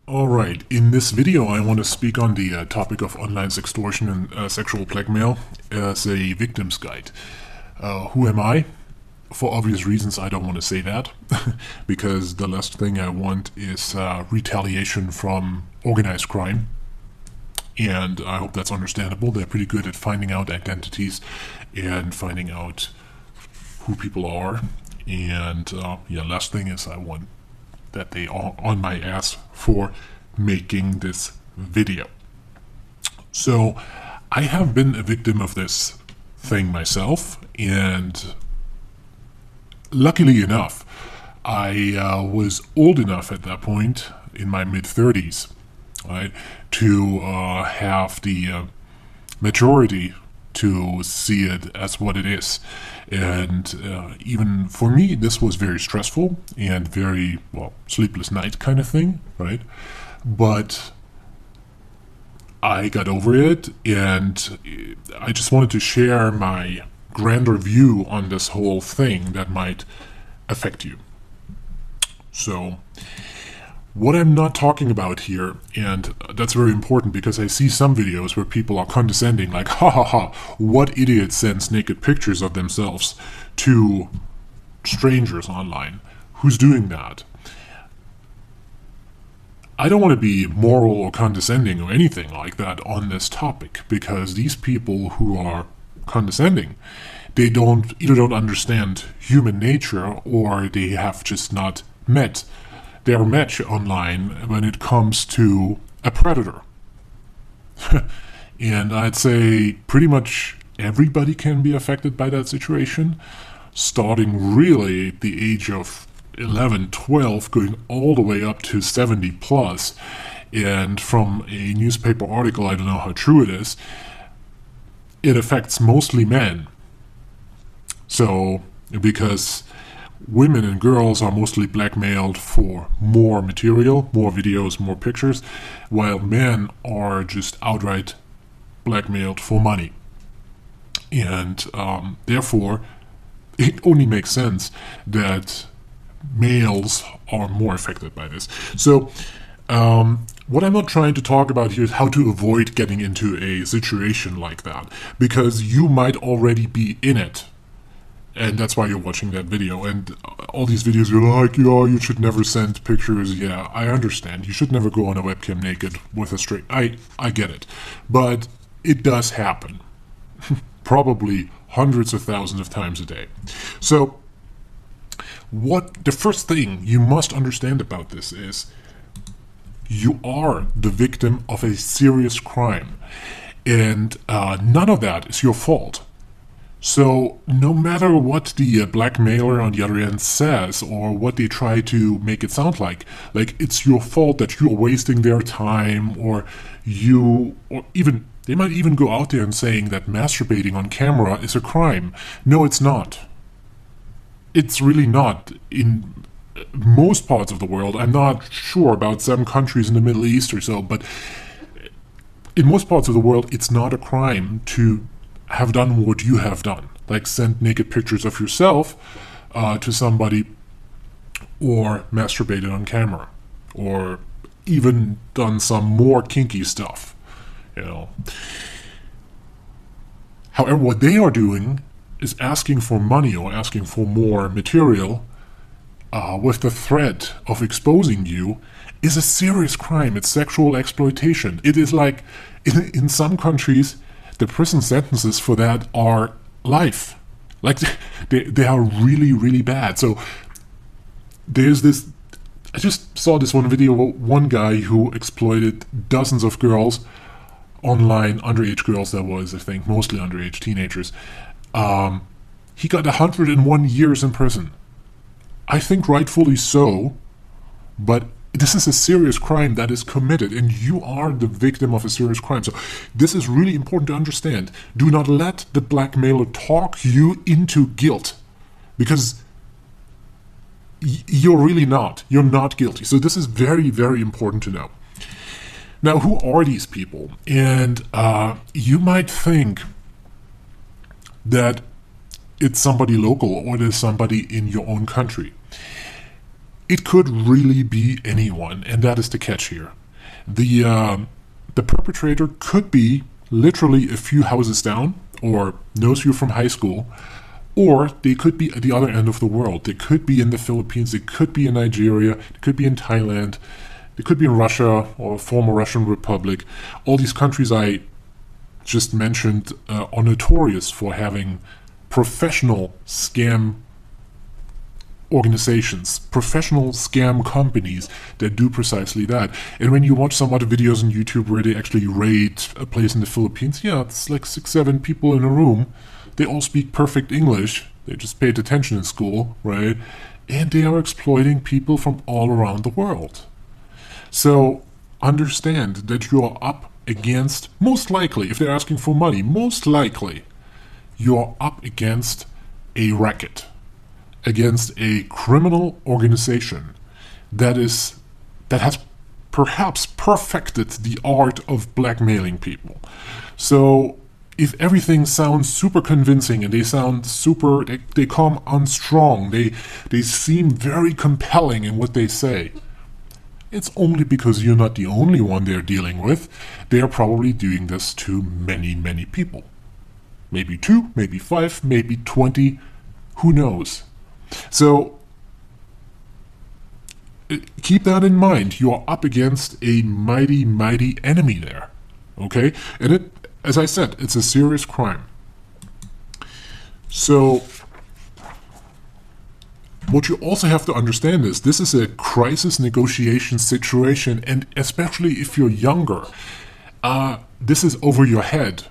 Alright, in this video I want to speak on the topic of online sextortion and sexual blackmail as a victim's guide. Who am I? For obvious reasons I don't want to say that, because the last thing I want is retaliation from organized crime. And I hope that's understandable. They're pretty good at finding out identities and finding out who people are. And last thing is I want that they are on my ass for making this video. So I have been a victim of this thing myself, and luckily enough, I was old enough at that point, in my mid-30s, right, to have the maturity to see it as what it is. And even for me, this was very stressful and very, sleepless night kind of thing, right? But I got over it, and I just wanted to share my grander view on this whole thing that might affect you. So, what I'm not talking about here, and that's very important because I see some videos where people are condescending, like, ha ha ha, what idiot sends naked pictures of themselves to strangers online? Who's doing that? I don't want to be moral or condescending or anything like that on this topic, because these people who are condescending, they either don't understand human nature, or they have just not met their match online when it comes to a predator. And I'd say pretty much everybody can be affected by that situation, starting really at the age of 11, 12, going all the way up to 70 plus. And from a newspaper article, I don't know how true it is, it affects mostly men. So, because women and girls are mostly blackmailed for more material, more videos, more pictures, while men are just outright blackmailed for money. And therefore, it only makes sense that males are more affected by this. So, what I'm not trying to talk about here is how to avoid getting into a situation like that, because you might already be in it. And that's why you're watching that video. And all these videos, you're like, yeah, you should never send pictures. Yeah, I understand. You should never go on a webcam naked with a straight... I get it. But it does happen. Probably hundreds of thousands of times a day. So, the first thing you must understand about this is you are the victim of a serious crime. And none of that is your fault. So, no matter what the blackmailer on the other end says, or what they try to make it sound like it's your fault that you're wasting their time, or even, they might even go out there and saying that masturbating on camera is a crime. No, it's not. It's really not. In most parts of the world, I'm not sure about some countries in the Middle East or so, but in most parts of the world, it's not a crime to have done what you have done, like send naked pictures of yourself to somebody, or masturbated on camera, or even done some more kinky stuff, However, what they are doing is asking for money or asking for more material with the threat of exposing you is a serious crime. It's sexual exploitation. It is like, in some countries, the prison sentences for that are life. Like, they are really, really bad. So, there's this... I just saw this one video of one guy who exploited dozens of girls online, underage girls that was, I think, mostly underage teenagers. He got 101 years in prison. I think rightfully so, but this is a serious crime that is committed, and you are the victim of a serious crime. So this is really important to understand. Do not let the blackmailer talk you into guilt, because you're really not. You're not guilty. So this is very, very important to know. Now, who are these people? And you might think that it's somebody local, or there's somebody in your own country. It could really be anyone, and that is the catch here. The perpetrator could be literally a few houses down, or knows you from high school, or they could be at the other end of the world. They could be in the Philippines, they could be in Nigeria, they could be in Thailand, they could be in Russia or former Russian Republic. All these countries I just mentioned are notorious for having professional scam organizations, professional scam companies that do precisely that. And when you watch some other videos on YouTube where they actually raid a place in the Philippines, yeah, it's like 6-7 people in a room. They all speak perfect English. They just paid attention in school, right? And they are exploiting people from all around the world. So understand that you are up against, most likely, if they're asking for money, most likely you are up against a racket, against a criminal organization that has perhaps perfected the art of blackmailing people. So if everything sounds super convincing and they sound super, they come on strong, they seem very compelling in what they say, it's only because you're not the only one they're dealing with. They are probably doing this to many, many people. Maybe 2, maybe 5, maybe 20, who knows? So keep that in mind. You are up against a mighty, mighty enemy there. Okay? And it, as I said, it's a serious crime. So what you also have to understand is this is a crisis negotiation situation, and especially if you're younger, this is over your head.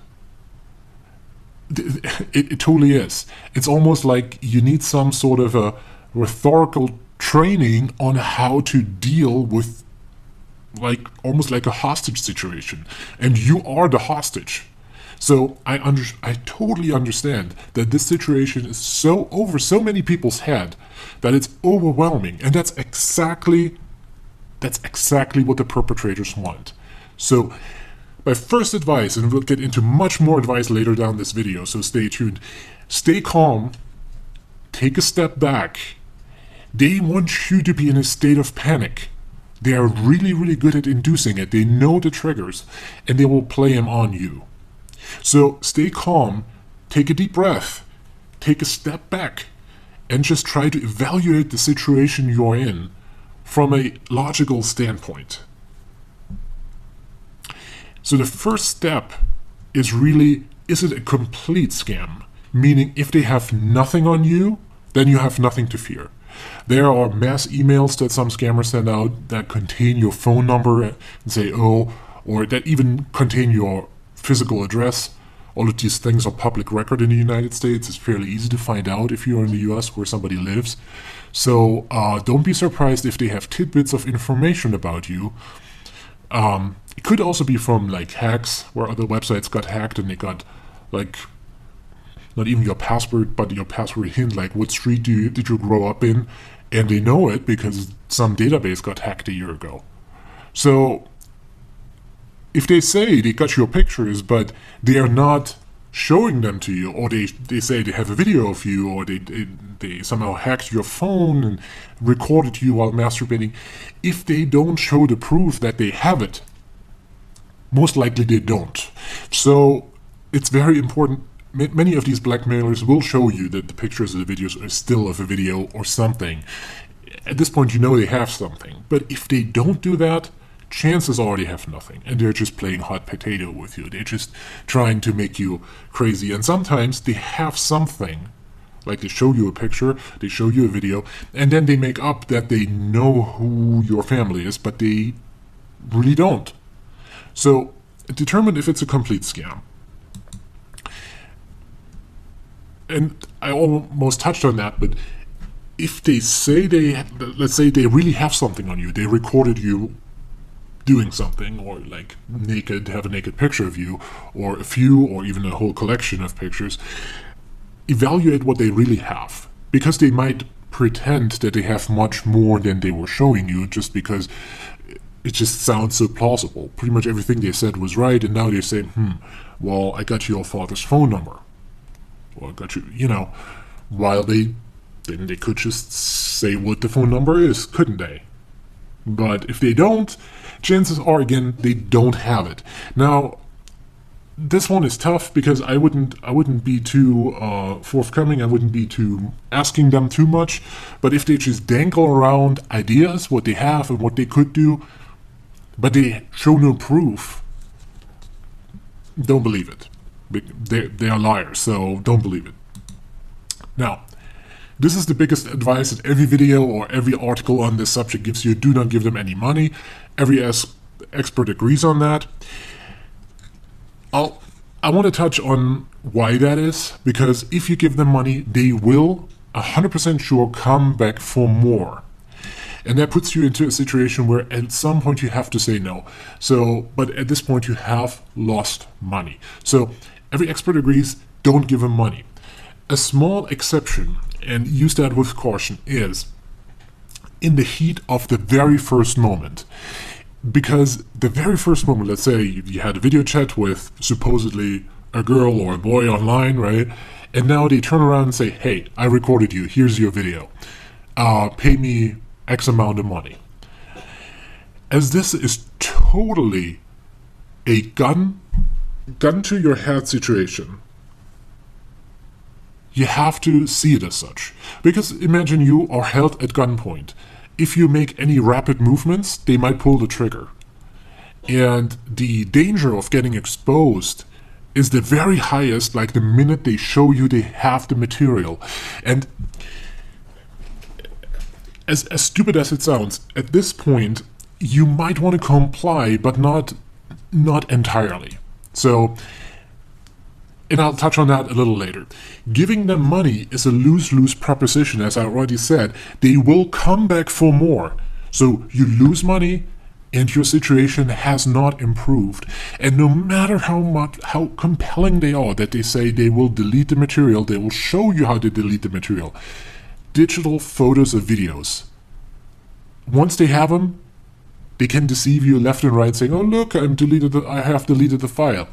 It totally is. It's almost like you need some sort of a rhetorical training on how to deal with almost like a hostage situation. And you are the hostage. So I totally understand that this situation is so over so many people's head that it's overwhelming. And that's exactly what the perpetrators want. So my first advice, and we'll get into much more advice later down this video, so stay tuned. Stay calm. Take a step back. They want you to be in a state of panic. They are really, really good at inducing it. They know the triggers, and they will play them on you. So stay calm, take a deep breath, take a step back, and just try to evaluate the situation you're in from a logical standpoint. So the first step is really, is it a complete scam? Meaning if they have nothing on you, then you have nothing to fear. There are mass emails that some scammers send out that contain your phone number and say, oh, or that even contain your physical address. All of these things are public record in the United States. It's fairly easy to find out if you're in the US where somebody lives. So don't be surprised if they have tidbits of information about you. It could also be from like hacks, where other websites got hacked and they got like not even your password, but your password hint, like what street did you grow up in, and they know it because some database got hacked a year ago. So if they say they got your pictures, but they are not showing them to you, or they say they have a video of you, or they somehow hacked your phone and recorded you while masturbating, if they don't show the proof that they have it, most likely they don't. So it's very important. Many of these blackmailers will show you that the pictures or the videos are still of a video or something. At this point, you know they have something. But if they don't do that, chances are they have nothing, and they're just playing hot potato with you. They're just trying to make you crazy. And sometimes they have something, like they show you a picture, they show you a video, and then they make up that they know who your family is, but they really don't. So determine if it's a complete scam. And I almost touched on that, but if they say let's say they really have something on you, they recorded you doing something, or like naked, have a naked picture of you, or a few, or even a whole collection of pictures, evaluate what they really have. Because they might pretend that they have much more than they were showing you, just because it just sounds so plausible. Pretty much everything they said was right, and now they say, well, I got your father's phone number. Or I got you, while they then they could just say what the phone number is, couldn't they? But if they don't, chances are, again, they don't have it. Now, this one is tough because I wouldn't be too forthcoming. I wouldn't be too asking them too much. But if they just dangle around ideas, what they have and what they could do, but they show no proof, don't believe it. They are liars, so don't believe it. Now, this is the biggest advice that every video or every article on this subject gives you. Do not give them any money. Every expert agrees on that. I want to touch on why that is, because if you give them money, they will 100% sure come back for more. And that puts you into a situation where at some point you have to say no. But at this point you have lost money. So every expert agrees, don't give them money. A small exception, and use that with caution, is in the heat of the very first moment. Because the very first moment, let's say you had a video chat with supposedly a girl or a boy online, right? And now they turn around and say, hey, I recorded you, here's your video. Pay me X amount of money. As this is totally a gun to your head situation, you have to see it as such. Because imagine you are held at gunpoint. If you make any rapid movements, they might pull the trigger. And the danger of getting exposed is the very highest, like the minute they show you they have the material. And as stupid as it sounds, at this point, you might want to comply, but not entirely. So, and I'll touch on that a little later. Giving them money is a lose-lose proposition, as I already said. They will come back for more. So you lose money, and your situation has not improved. And no matter how compelling they are, that they say they will delete the material, they will show you how to delete the material. Digital photos or videos, once they have them, they can deceive you left and right, saying, "Oh look, I have deleted the file."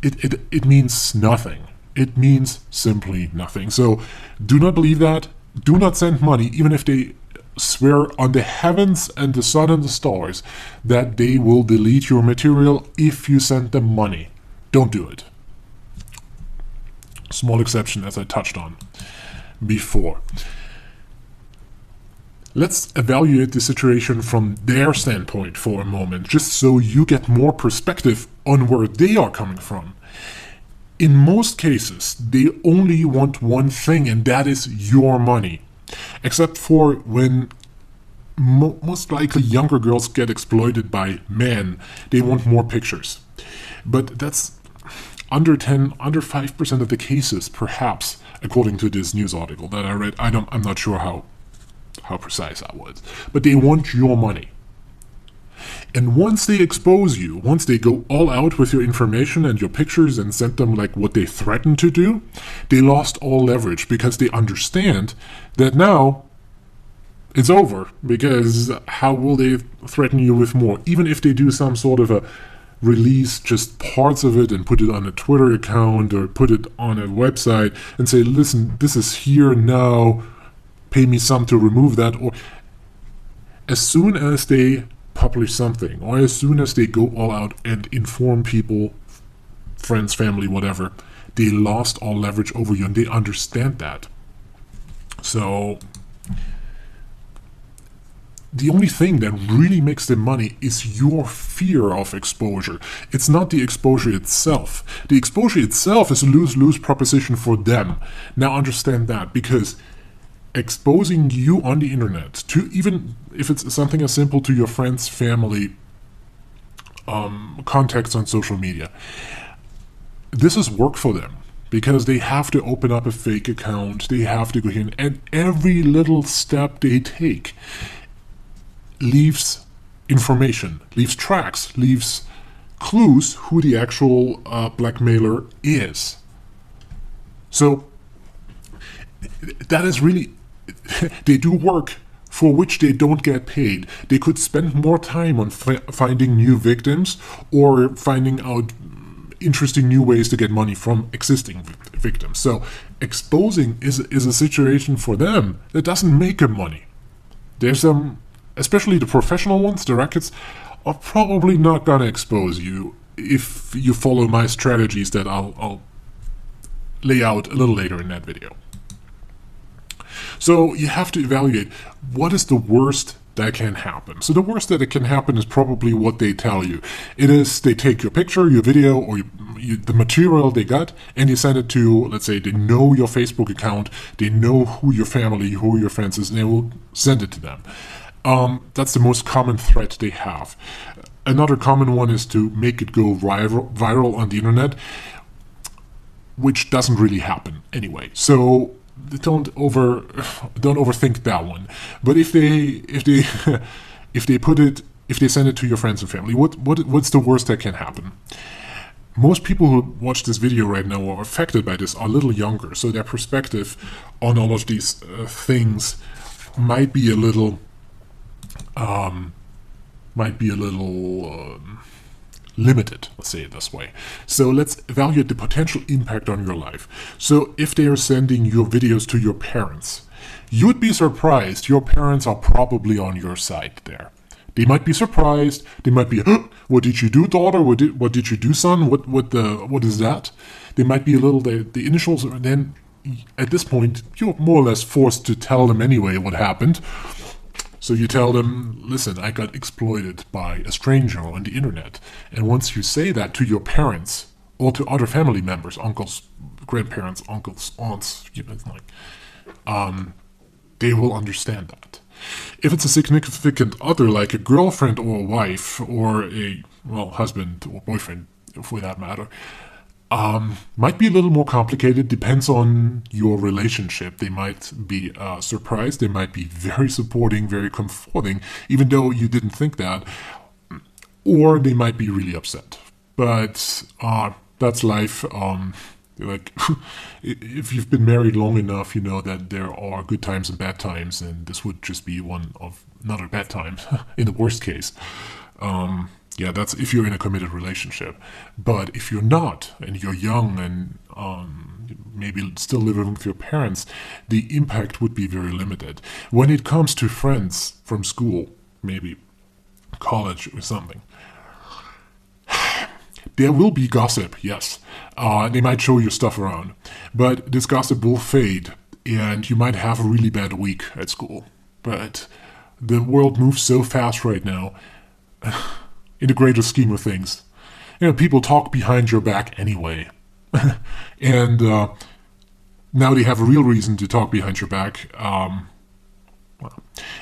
It means nothing. It means simply nothing. So do not believe that. Do not send money, even if they swear on the heavens and the sun and the stars that they will delete your material if you send them money. Don't do it. Small exception, as I touched on before. Let's evaluate the situation from their standpoint for a moment, just so you get more perspective on where they are coming from. In most cases, they only want one thing, and that is your money. Except for when most likely younger girls get exploited by men, they want more pictures. But that's under 5% of the cases, perhaps, according to this news article that I read. I'm not sure how precise that was. But they want your money. And once they expose you, once they go all out with your information and your pictures and send them like what they threatened to do, they lost all leverage because they understand that now it's over. Because how will they threaten you with more? Even if they do some sort of a release just parts of it and put it on a Twitter account or put it on a website and say, listen, this is here now, pay me some to remove that. Or as soon as they publish something, or as soon as they go all out and inform people, friends, family, whatever, they lost all leverage over you, and they understand that. So the only thing that really makes them money is your fear of exposure. It's not the exposure itself. The exposure itself is a lose-lose proposition for them. Now understand that, because exposing you on the internet, to even if it's something as simple to your friends, family, contacts on social media, this is work for them, because they have to open up a fake account, they have to go in, and every little step they take leaves information, leaves tracks, leaves clues who the actual blackmailer is. So that is really, they do work for which they don't get paid. They could spend more time on finding new victims or finding out interesting new ways to get money from existing victims. So exposing is a situation for them that doesn't make them money. There's especially the professional ones, the rackets, are probably not gonna expose you if you follow my strategies that I'll lay out a little later in that video. So you have to evaluate what is the worst that can happen. So the worst that it can happen is probably what they tell you. It is they take your picture, your video, or the material they got, and you send it to, let's say, they know your Facebook account, they know who your family, who your friends is, and they will send it to them. That's the most common threat they have. Another common one is to make it go viral on the internet, which doesn't really happen anyway. So don't overthink that one. But if they send it to your friends and family, what's the worst that can happen? Most people who watch this video right now or are affected by this are a little younger, so their perspective on all of these things might be a little limited, let's say it this way. So let's evaluate the potential impact on your life. So if they are sending your videos to your parents, you would be surprised. Your parents are probably on your side there. They might be surprised. They might be, what did you do, daughter? What did you do, son? What is that? They might be a little, the initials, and then at this point, you're more or less forced to tell them anyway what happened. So you tell them, listen, I got exploited by a stranger on the internet. And once you say that to your parents or to other family members, uncles, grandparents, uncles, aunts, it's like, they will understand that. If it's a significant other, like a girlfriend or a wife or a, husband or boyfriend, for that matter, might be a little more complicated, depends on your relationship. They might be surprised, they might be very supporting, very comforting, even though you didn't think that, or they might be really upset. But that's life. Like, if you've been married long enough, you know that there are good times and bad times, and this would just be one of another bad time, in the worst case. Yeah, that's if you're in a committed relationship. But if you're not, and you're young and maybe still living with your parents, the impact would be very limited. When it comes to friends from school, maybe college or something, there will be gossip, yes. They might show your stuff around. But this gossip will fade, and you might have a really bad week at school. But the world moves so fast right now. In the greater scheme of things, people talk behind your back anyway. And now they have a real reason to talk behind your back.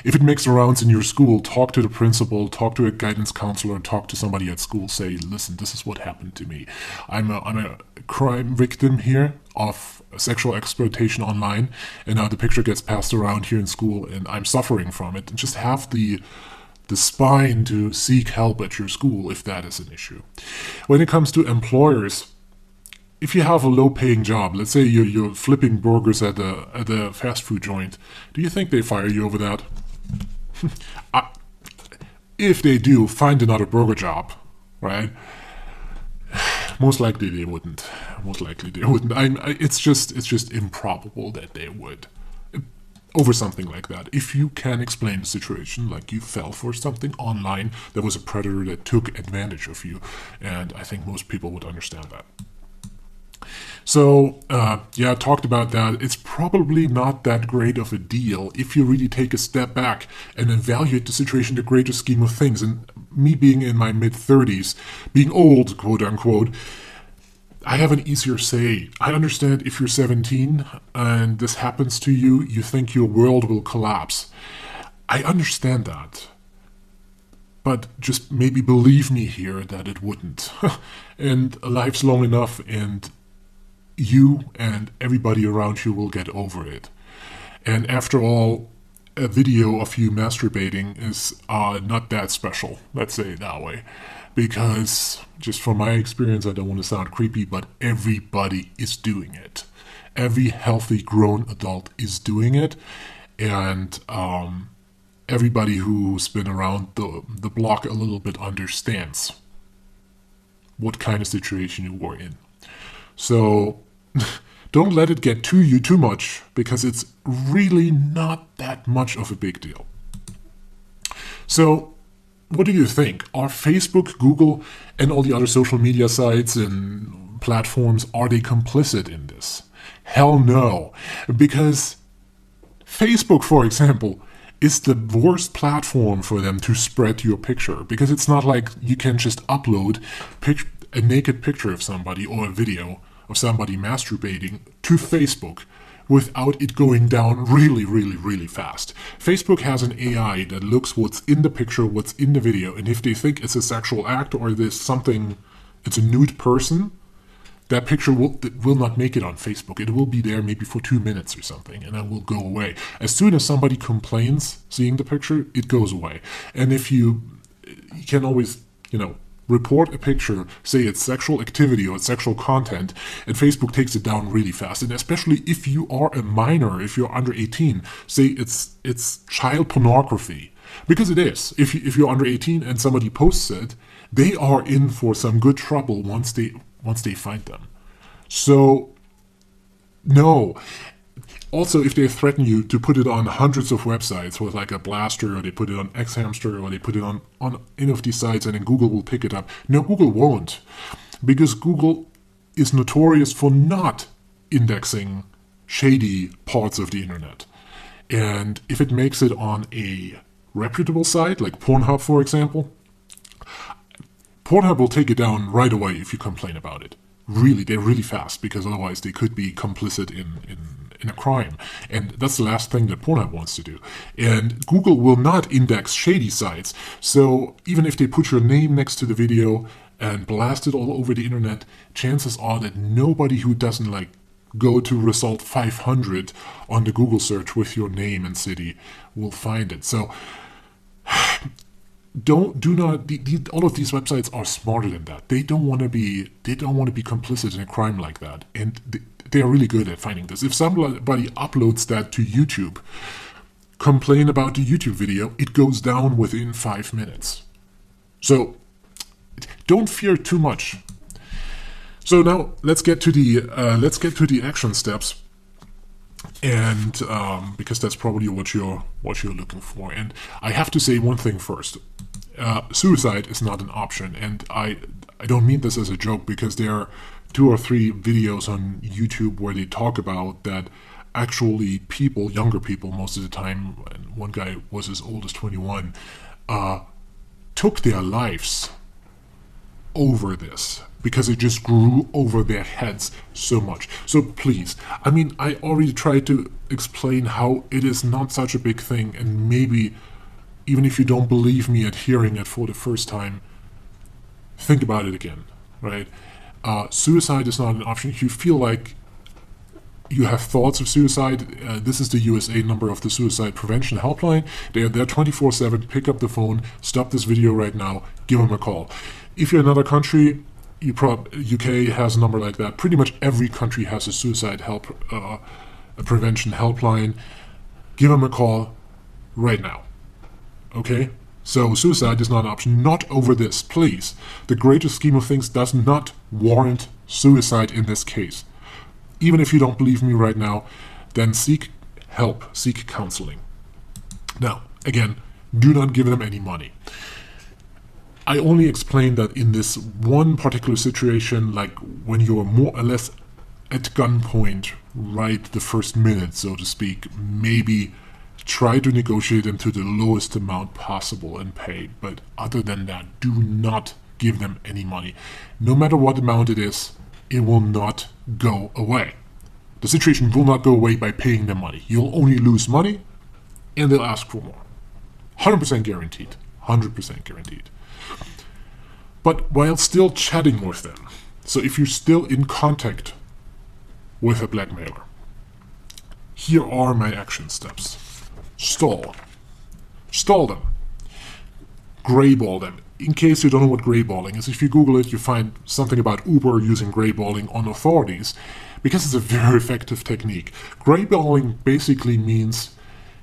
If it makes the rounds in your school, talk to the principal, talk to a guidance counselor, talk to somebody at school, say, listen, this is what happened to me. I'm a crime victim here of sexual exploitation online, and now the picture gets passed around here in school, and I'm suffering from it. And just have the spine to seek help at your school if that is an issue. When it comes to employers, if you have a low-paying job, let's say you're flipping burgers at a fast food joint, do you think they fire you over that? If they do, find another burger job, right? Most likely they wouldn't. It's just improbable that they would. Over something like that. If you can explain the situation, like you fell for something online, there was a predator that took advantage of you, and I think most people would understand that. So, I talked about that. It's probably not that great of a deal if you really take a step back and evaluate the situation in the greater scheme of things. And me being in my mid-30s, being old, quote-unquote, I have an easier say. I understand if you're 17 and this happens to you, you think your world will collapse. I understand that. But just maybe believe me here that it wouldn't. And life's long enough, and you and everybody around you will get over it. And after all, a video of you masturbating is not that special, let's say it that way. Because, just from my experience, I don't want to sound creepy, but everybody is doing it. Every healthy grown adult is doing it. And everybody who's been around the block a little bit understands. what kind of situation you were in. So don't let it get to you too much, because it's really not that much of a big deal. So what do you think? Are Facebook, Google, and all the other social media sites and platforms, are they complicit in this? Hell no. Because Facebook, for example, is the worst platform for them to spread your picture, because it's not like you can just upload a naked picture of somebody or a video of somebody masturbating to Facebook without it going down really, really, really fast. Facebook has an AI that looks what's in the picture, what's in the video, and if they think it's a sexual act or there's something, it's a nude person, that picture will not make it on Facebook. It will be there maybe for 2 minutes or something, and then will go away. As soon as somebody complains seeing the picture, it goes away. And if you can always, report a picture, say it's sexual activity or it's sexual content, and Facebook takes it down really fast. And especially if you are a minor, if you're under 18, say it's child pornography, because it is. If you're under 18 and somebody posts it, they are in for some good trouble once they find them. So, no. Also, if they threaten you to put it on hundreds of websites with like a blaster, or they put it on Xhamster, or they put it on any of these sites, and then Google will pick it up. No, Google won't. Because Google is notorious for not indexing shady parts of the internet. And if it makes it on a reputable site, like Pornhub, for example, Pornhub will take it down right away if you complain about it. Really, they're really fast, because otherwise they could be complicit in a crime. And that's the last thing that Pornhub wants to do. And Google will not index shady sites. So even if they put your name next to the video and blast it all over the internet, chances are that nobody who doesn't go to result 500 on the Google search with your name and city will find it. So all of these websites are smarter than that. They don't want to be complicit in a crime like that, and they are really good at finding this. If somebody uploads that to YouTube, complain about the YouTube video, it goes down within 5 minutes. So don't fear too much. So now let's get to the action steps, and because that's probably what you're looking for. And I have to say one thing first. Suicide is not an option, and I don't mean this as a joke, because there are 2 or 3 videos on YouTube where they talk about that actually younger people most of the time, and one guy was as old as 21, took their lives over this, because it just grew over their heads so much. So please, I already tried to explain how it is not such a big thing, and maybe even if you don't believe me at hearing it for the first time, think about it again, right? Suicide is not an option. If you feel like you have thoughts of suicide, this is the USA number of the Suicide Prevention Helpline. They are there 24/7. Pick up the phone, stop this video right now, give them a call. If you're in another country, UK has a number like that. Pretty much every country has a suicide prevention helpline. Give them a call right now. Okay? So suicide is not an option. Not over this, please. The greater scheme of things does not warrant suicide in this case. Even if you don't believe me right now, then seek help, seek counseling. Now, again, do not give them any money. I only explained that in this one particular situation, like when you're more or less at gunpoint right the first minute, so to speak, maybe try to negotiate them to the lowest amount possible and pay. But other than that, do not give them any money. No matter what amount it is, it will not go away. The situation will not go away by paying them money. You'll only lose money, and they'll ask for more. 100% guaranteed. 100% guaranteed. But while still chatting with them, so if you're still in contact with a blackmailer, here are my action steps. Stall them. Greyball them. In case you don't know what greyballing is, if you Google it, you find something about Uber using greyballing on authorities, because it's a very effective technique. Greyballing basically means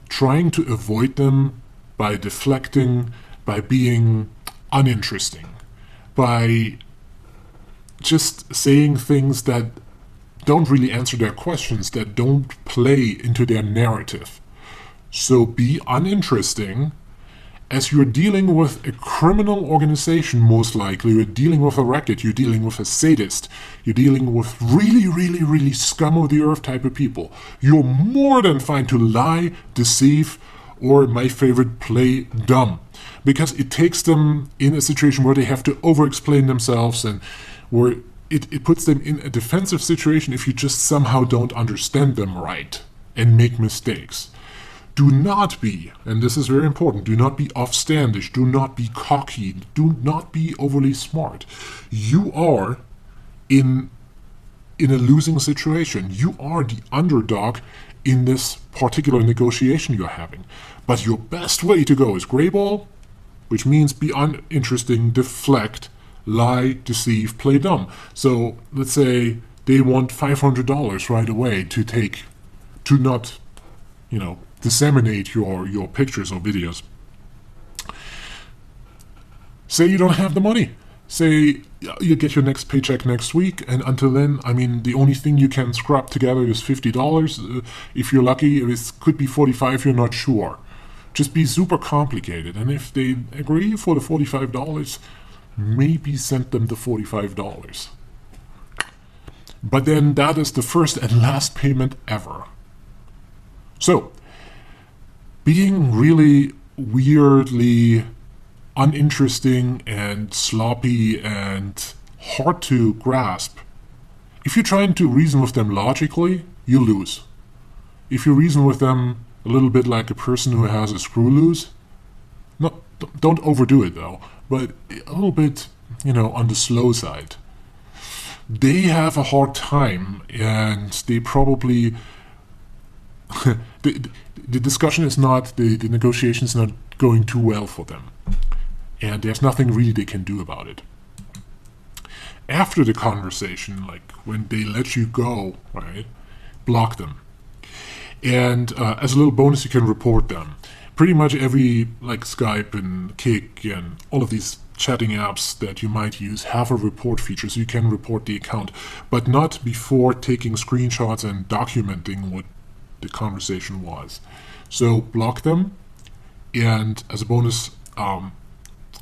trying to avoid them by deflecting, by being uninteresting, by just saying things that don't really answer their questions, that don't play into their narrative. So be uninteresting. As you're dealing with a criminal organization, most likely, you're dealing with a racket, you're dealing with a sadist, you're dealing with really, really, really scum of the earth type of people. You're more than fine to lie, deceive, or my favorite, play dumb. Because it takes them in a situation where they have to over-explain themselves, and where it puts them in a defensive situation if you just somehow don't understand them right and make mistakes. Do not be, and this is very important, do not be offstandish, do not be cocky, do not be overly smart. You are in a losing situation. You are the underdog in this particular negotiation you're having. But your best way to go is gray ball, which means be uninteresting, deflect, lie, deceive, play dumb. So let's say they want $500 right away to not, disseminate your pictures or videos. Say you don't have the money. Say you get your next paycheck next week, and until then, the only thing you can scrap together is $50. If you're lucky, it could be $45, you're not sure. Just be super complicated, and if they agree for the $45, maybe send them the $45. But then that is the first and last payment ever. So, being really weirdly uninteresting and sloppy and hard to grasp, if you're trying to reason with them logically, you lose. If you reason with them a little bit like a person who has a screw loose, no, don't overdo it though, but a little bit, on the slow side. They have a hard time, and they probably the discussion is not, the negotiation is not going too well for them. And there's nothing really they can do about it. After the conversation, like when they let you go, right, block them. And as a little bonus, you can report them. Pretty much every, like Skype and Kik and all of these chatting apps that you might use have a report feature, so you can report the account, but not before taking screenshots and documenting what the conversation was. So block them, and as a bonus,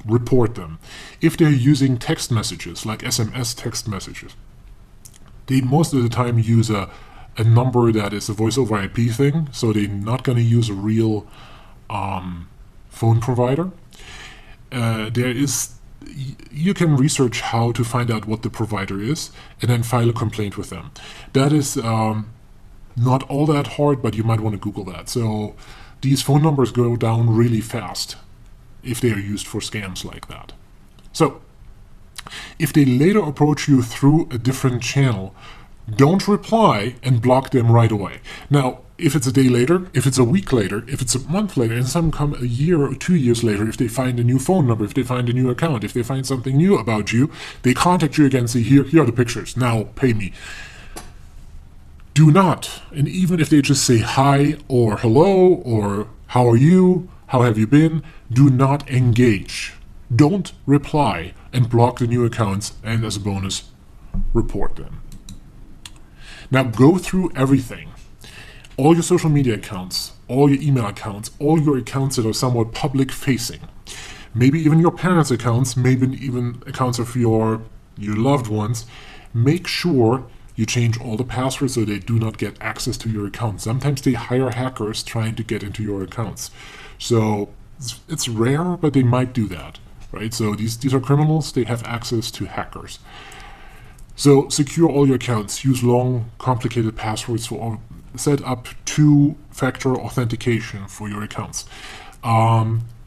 report them. If they're using text messages, like SMS text messages, they most of the time use a number that is a voice over IP thing, so they're not going to use a real phone provider. You can research how to find out what the provider is and then file a complaint with them. That is not all that hard, but you might want to Google that. So these phone numbers go down really fast if they are used for scams like that. So if they later approach you through a different channel, don't reply and block them right away. Now, if it's a day later, if it's a week later, if it's a month later, and some come a year or 2 years later, if they find a new phone number, if they find a new account, if they find something new about you, they contact you again, say, here are the pictures, now pay me. Do not, and even if they just say hi or hello or how are you, how have you been, do not engage. Don't reply and block the new accounts, and as a bonus, report them. Now go through everything. All your social media accounts, all your email accounts, all your accounts that are somewhat public facing. Maybe even your parents' accounts, maybe even accounts of your loved ones. Make sure you change all the passwords so they do not get access to your account. Sometimes they hire hackers trying to get into your accounts. So it's rare, but they might do that, right? So these are criminals, they have access to hackers. So secure all your accounts, use long, complicated passwords for all, set up two-factor authentication for your accounts.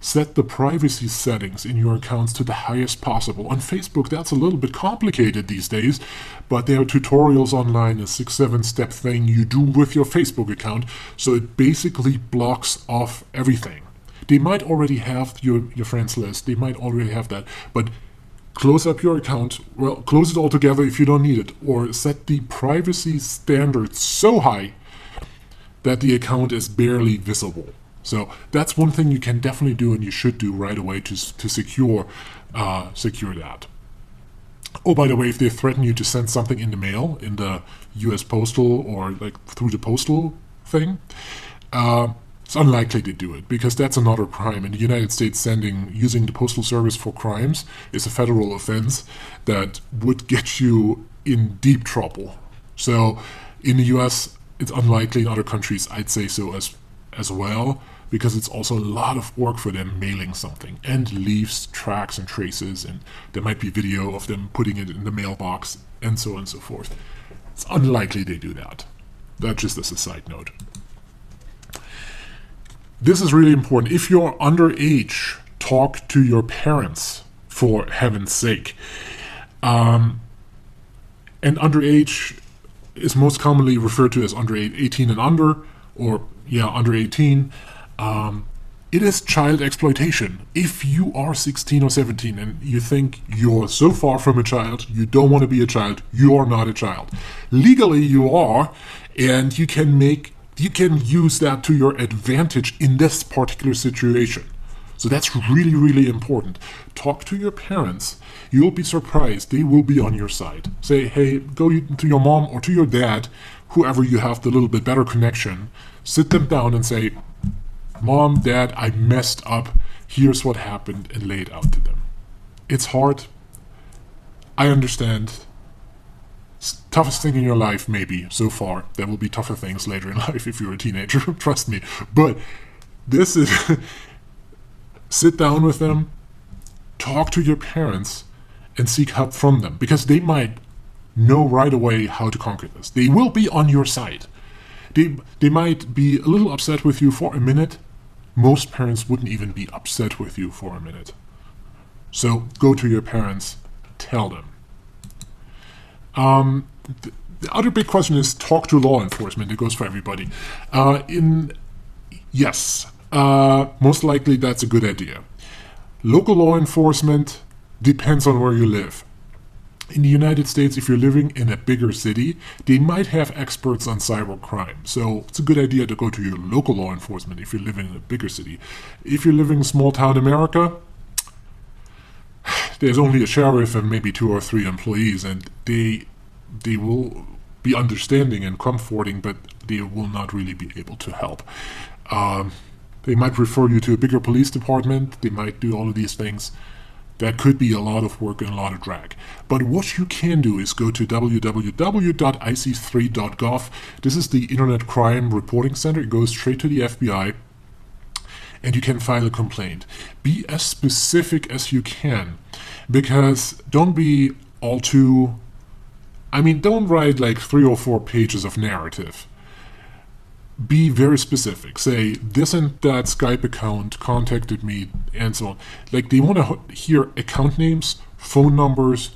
Set the privacy settings in your accounts to the highest possible. On Facebook, that's a little bit complicated these days, but there are tutorials online, a 6-7 step thing you do with your Facebook account, so it basically blocks off everything. They might already have your friends list, they might already have that, but close up your account, well, close it all together if you don't need it, or set the privacy standards so high that the account is barely visible. So that's one thing you can definitely do and you should do right away to secure that. Oh, by the way, if they threaten you to send something in the mail, in the U.S. postal or like through the postal thing, it's unlikely to do it because that's another crime. In the United States, using the postal service for crimes is a federal offense that would get you in deep trouble. So in the U.S., it's unlikely. In other countries, I'd say so as well, because it's also a lot of work for them mailing something and leaves tracks and traces, and there might be video of them putting it in the mailbox and so on and so forth. It's unlikely they do that. That just as a side note. This is really important. If you're underage, talk to your parents, for heaven's sake. And underage is most commonly referred to as under 18 and under, or under 18. It is child exploitation. If you are 16 or 17 and you think you're so far from a child, you don't want to be a child, you are not a child. Legally you are, and you can use that to your advantage in this particular situation. So that's really, really important. Talk to your parents. You'll be surprised. They will be on your side. Say, hey, go to your mom or to your dad, whoever you have the little bit better connection. Sit them down and say, Mom, Dad, I messed up. Here's what happened, and lay it out to them. It's hard. I understand. It's toughest thing in your life, maybe, so far. There will be tougher things later in life if you're a teenager, trust me. But this is... Sit down with them, talk to your parents, and seek help from them, because they might know right away how to conquer this. They will be on your side. They might be a little upset with you for a minute. Most parents wouldn't even be upset with you for a minute. So go to your parents, tell them. The other big question is talk to law enforcement. It goes for everybody. Yes, most likely that's a good idea. Local law enforcement depends on where you live. In the United States, if you're living in a bigger city, they might have experts on cybercrime. So it's a good idea to go to your local law enforcement if you're living in a bigger city. If you're living in small town America, there's only a sheriff and maybe 2 or 3 employees, and they will be understanding and comforting, but they will not really be able to help. They might refer you to a bigger police department. They might do all of these things. That could be a lot of work and a lot of drag. But what you can do is go to www.ic3.gov. This is the Internet Crime Reporting Center. It goes straight to the FBI, and you can file a complaint. Be as specific as you can, because don't be all too... don't write like 3 or 4 pages of narrative. Be very specific. Say, this and that Skype account contacted me, and so on. Like, they want to hear account names, phone numbers,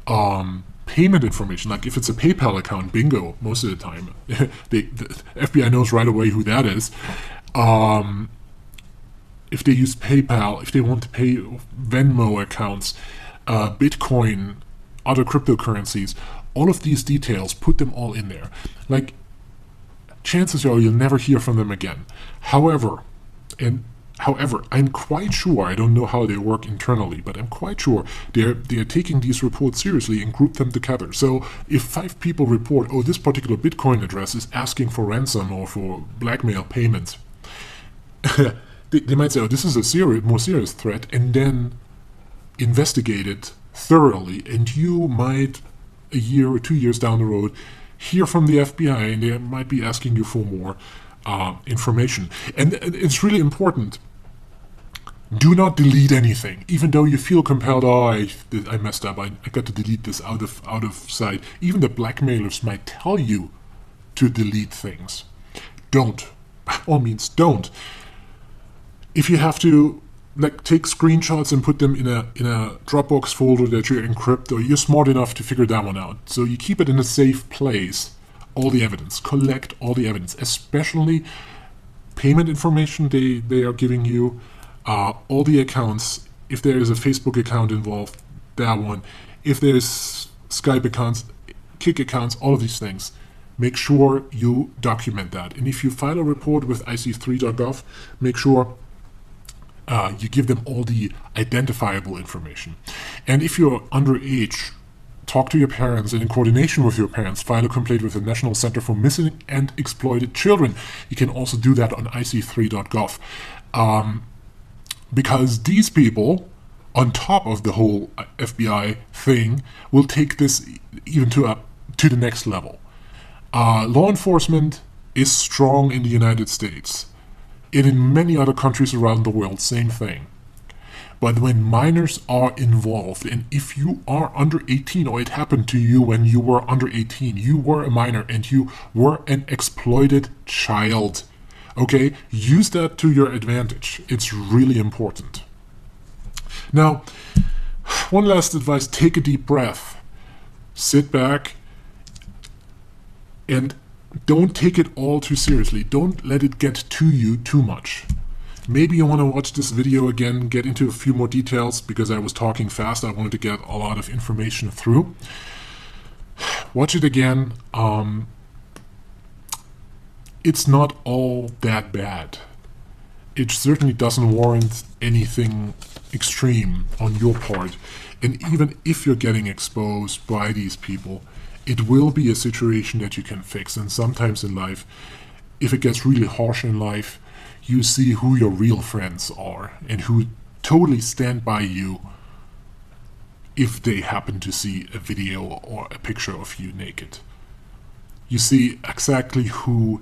payment information. Like, if it's a PayPal account, bingo, most of the time. The FBI knows right away who that is. If they use PayPal, if they want to pay Venmo accounts, Bitcoin, other cryptocurrencies, all of these details, put them all in there. Like, chances are you'll never hear from them again. However, I'm quite sure, I don't know how they work internally, but I'm quite sure they're taking these reports seriously and group them together. So if 5 people report, oh, this particular Bitcoin address is asking for ransom or for blackmail payments, they might say, oh, this is a more serious threat, and then investigate it thoroughly, and you might, a year or 2 years down the road, hear from the FBI, and they might be asking you for more information. And it's really important. Do not delete anything, even though you feel compelled. Oh, I messed up. I got to delete this out of sight. Even the blackmailers might tell you to delete things. Don't. By all means, don't. If you have to, like, take screenshots and put them in a Dropbox folder that you encrypt, or you're smart enough to figure that one out. So you keep it in a safe place, all the evidence, collect all the evidence, especially payment information they are giving you, all the accounts. If there is a Facebook account involved, that one. If there's Skype accounts, Kik accounts, all of these things. Make sure you document that. And if you file a report with ic3.gov, make sure you give them all the identifiable information. And if you're underage, talk to your parents, and in coordination with your parents, file a complaint with the National Center for Missing and Exploited Children. You can also do that on ic3.gov. Because these people, on top of the whole FBI thing, will take this even to the next level. Law enforcement is strong in the United States. And in many other countries around the world, same thing. But when minors are involved, and if you are under 18, or it happened to you when you were under 18, you were a minor and you were an exploited child, okay, use that to your advantage. It's really important. Now, one last advice, take a deep breath. Sit back and don't take it all too seriously. Don't let it get to you too much. Maybe you want to watch this video again, get into a few more details, because I was talking fast. I wanted to get a lot of information through. Watch it again. It's not all that bad. It certainly doesn't warrant anything extreme on your part. And even if you're getting exposed by these people, it will be a situation that you can fix. And sometimes in life, if it gets really harsh in life, you see who your real friends are and who totally stand by you if they happen to see a video or a picture of you naked. You see exactly who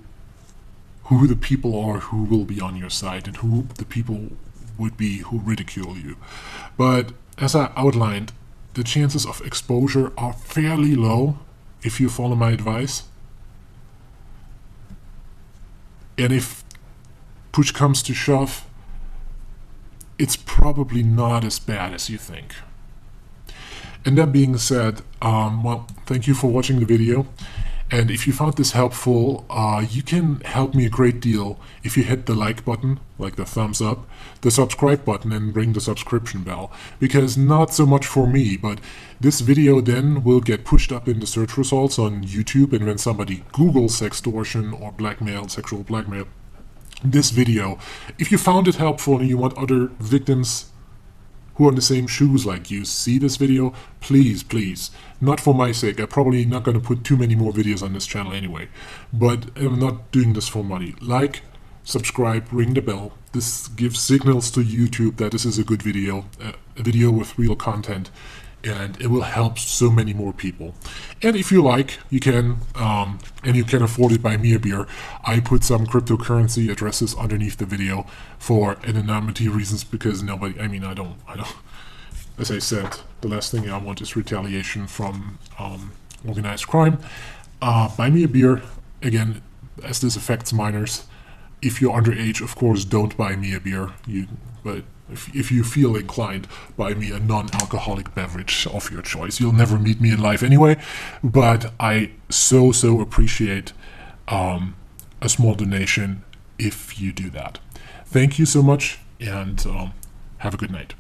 the people are who will be on your side and who the people would be who ridicule you. But as I outlined, the chances of exposure are fairly low if you follow my advice. And if push comes to shove, it's probably not as bad as you think. And that being said, well, thank you for watching the video. And if you found this helpful, you can help me a great deal if you hit the like button, like the thumbs up, the subscribe button, and ring the subscription bell. Because not so much for me, but this video then will get pushed up in the search results on YouTube, and when somebody Googles sextortion or blackmail, sexual blackmail, this video, if you found it helpful and you want other victims who are in the same shoes like you see this video, please, not for my sake, I'm probably not going to put too many more videos on this channel anyway, but I'm not doing this for money. Like, subscribe, ring the bell. This gives signals to YouTube that this is a good video, a video with real content, and it will help so many more people. And if you like, you can, and you can afford it, buy me a beer. I put some cryptocurrency addresses underneath the video for anonymity reasons, because nobody, I don't, as I said, the last thing I want is retaliation from organized crime. Buy me a beer, again, as this affects minors. If you're underage, of course, don't buy me a beer. But if you feel inclined, buy me a non-alcoholic beverage of your choice. You'll never meet me in life anyway, but I so appreciate a small donation if you do that. Thank you so much, and have a good night.